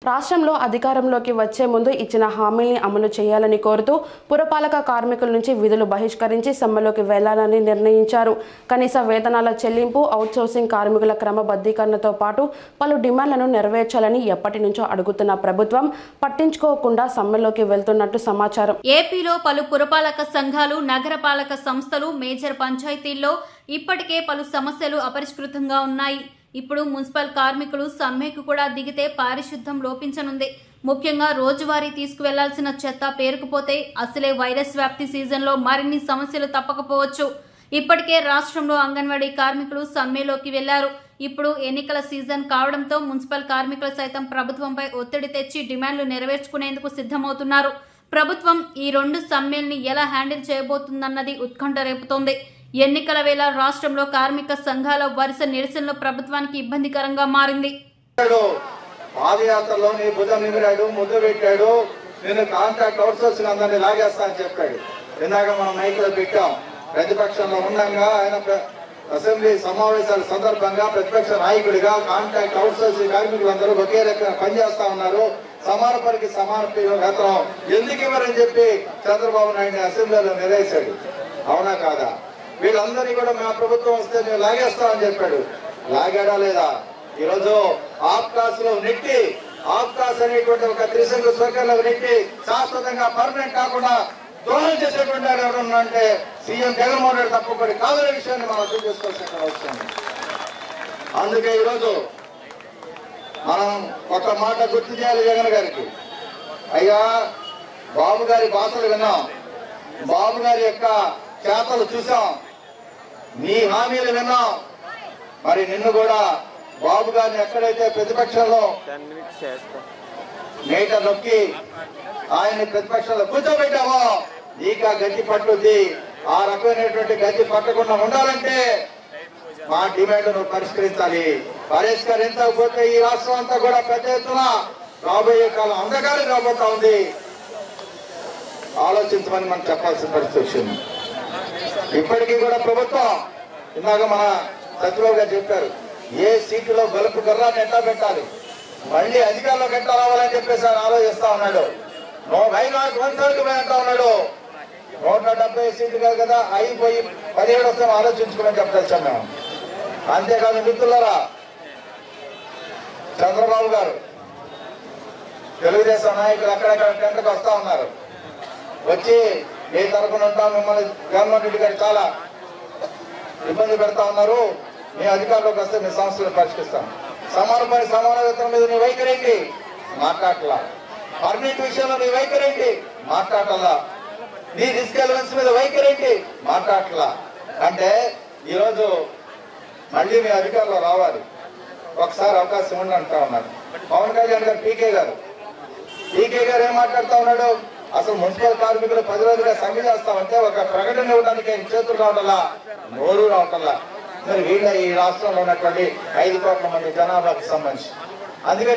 రాష్ట్రంలో అధికారంలోకి వచ్చే ముందు ఇచ్చిన హామీల్ని అమలు చేయాలని కోరుతూ పురపాలక కార్మికుల నుంచి విధులు బహిష్కరించి సమ్మెలోకి వెళ్లాలని నిర్ణయించారు. కనీస వేతనాల చెల్లింపు, అవుట్సోర్సింగ్ కార్మికుల క్రమబద్ధీకరణతో పాటు పలు డిమాండ్లను నెరవేర్చాలని ఎప్పటి నుంచో అడుగుతున్న ప్రభుత్వం పట్టించుకోకుండా సమ్మెలోకి వెళ్తున్నట్టు సమాచారం. ఏపీలో పలు పురపాలక సంఘాలు, నగరపాలక సంస్థలు, మేజర్ పంచాయతీల్లో ఇప్పటికే పలు సమస్యలు అపరిష్కృతంగా ఉన్నాయి. ఇప్పుడు మున్సిపల్ కార్మికులు సమ్మెకు కూడా దిగితే పారిశుద్ధ్యం లోపించనుంది. ముఖ్యంగా రోజువారీ తీసుకువెళ్లాల్సిన చెత్త పేరుకుపోతే అసలే వైరస్ వ్యాప్తి సీజన్లో మరిన్ని సమస్యలు తప్పకపోవచ్చు. ఇప్పటికే రాష్ట్రంలో అంగన్వాడీ కార్మికులు సమ్మెలోకి వెళ్లారు. ఇప్పుడు ఎన్నికల సీజన్ కావడంతో మున్సిపల్ కార్మికులు సైతం ప్రభుత్వంపై ఒత్తిడి తెచ్చి డిమాండ్లు నెరవేర్చుకునేందుకు సిద్ధమవుతున్నారు. ప్రభుత్వం ఈ రెండు సమ్మెల్ని ఎలా హ్యాండిల్ చేయబోతుందన్నది ఉత్కంఠ రేపుతోంది. ఎన్నికల వేళ రాష్ట్రంలో కార్మిక సంఘాల వరుస నిరసనలు ప్రభుత్వానికి ఇబ్బందికరంగా మారింది. పాదయాత్రలోని భుజం నిమిరాడు, ముద్దు పెట్టాడు, నేను కాంట్రాక్ట్ అవుట్సోర్సింగ్ అందరినీ లాగేస్తా అని చెప్పాడు. ఇందాక మనం మైకులో పెట్టాం. ప్రతిపక్షంలో ఉండగా ఆయన అసెంబ్లీ సమావేశాల సందర్భంగా ప్రతిపక్ష నాయకుడిగా కాంట్రాక్ట్ అవుట్సోర్సింగ్ కార్మికులందరూ ఒకే రకంగా పనిచేస్తా ఉన్నారు, సమాన పనికి సమాన వేతనం ఎందుకు ఇవ్వరని చెప్పి చంద్రబాబు నాయుడు అసెంబ్లీలో నిలదీశాడు. అవునా కాదా? వీళ్ళందరినీ కూడా మా ప్రభుత్వం వస్తే నేను లాగేస్తామని చెప్పాడు. లాగాడా లేదా? ఈరోజు ఆప్కాస్ లో నెట్టి, ఆప్కాస్ అనేటువంటి ఒక త్రిశంకు స్వర్గంలో నెట్టి శాశ్వతంగా పర్మనెంట్ కాకుండా దోహం చేసేటువంటి ఎవరన్నా అంటే సీఎం జగన్మోహన్ రెడ్డి తప్పకుండా కాదనే విషయాన్ని మనం అర్థం చేసుకోవాల్సిన అవసరం. అందుకే ఈరోజు మనం ఒక మాట గుర్తు చేయాలి జగన్ గారికి. అయ్యా, బాబు గారి భాషలు విన్నాం, బాబు గారి యొక్క చేతలు చూసాం, నీ హామీలు విన్నాం. మరి నిన్ను కూడా బాబు గారిని ఎక్కడైతే ప్రతిపక్షంలో మేట నొక్కి ఆయన్ని ప్రతిపక్షంలో కూర్చోబెట్టామో నీకు ఆ గతి పట్టుద్ది. ఆ రకమైనటువంటి గతి పట్టకుండా ఉండాలంటే మా డిమాండ్ నువ్వు పరిష్కరించాలి. పరిష్కరించకపోతే ఈ రాష్ట్రం అంతా కూడా పెద్ద ఎత్తున రాబోయే కాలం అంధకారం రాబోతా ఉంది. ఆలోచించమని మనం చెప్పాల్సిన పరిస్థితి వచ్చింది. ఇప్పటికీ కూడా ప్రభుత్వం, ఇందాక మన సత్యబాబు గారు చెప్పారు, ఏ సీటులో గలుపు గుర్రాన్ని ఎట్లా పెట్టాలి, మళ్ళీ అధికారంలోకి ఎట్లా రావాలని చెప్పేసి ఆయన ఆలోచిస్తా ఉన్నాడు. 1 అంటా ఉన్నాడు. 170 సీట్లు కాదు కదా, అయిపోయి 17 వస్తాం ఆలోచించుకోమని చెప్తాం మేము. అంతేకాదు మిత్రులారా, చంద్రబాబు గారు, తెలుగుదేశం నాయకులు అక్కడక్కడ టెంటకు వస్తా ఉన్నారు. వచ్చి ఏ తరపున ఉంటాం, మిమ్మల్ని జగన్మోహన్ రెడ్డి గారు చాలా ఇబ్బంది పెడతా ఉన్నారు, మీ అధికారంలోకి వస్తే మీ సమస్యలు పరిష్కరిస్తాం. సమాన పని సమాన వేతనం మీద నీ వైఖరేంటి? మాట్లాడలా. పర్మనెంట్ విషయంలో నీ వైఖరేంటి? మాట్లాడలా. నీ రిస్క్ అలవెన్స్ మీద వైఖరేంటి? మాట్లాడలా. అంటే ఈరోజు మళ్ళీ మీ అధికారంలో రావాలి, ఒకసారి అవకాశం ఉండి అంటా ఉన్నారు. పవన్ కళ్యాణ్ గారు, పీకే గారు ఏం మాట్లాడుతా ఉన్నాడు? అసలు మున్సిపల్ కార్మికులు 10 రోజులుగా సమ్మె చేస్తామంటే ఒక ప్రకటన ఇవ్వడానికి చేతులు రావటల్లా, నోరు రావటల్లా. మరి వీళ్ళ ఈ రాష్ట్రంలో ఉన్నటువంటి 5 కోట్ల మంది జనాభాకు సంబంధించి అందుకే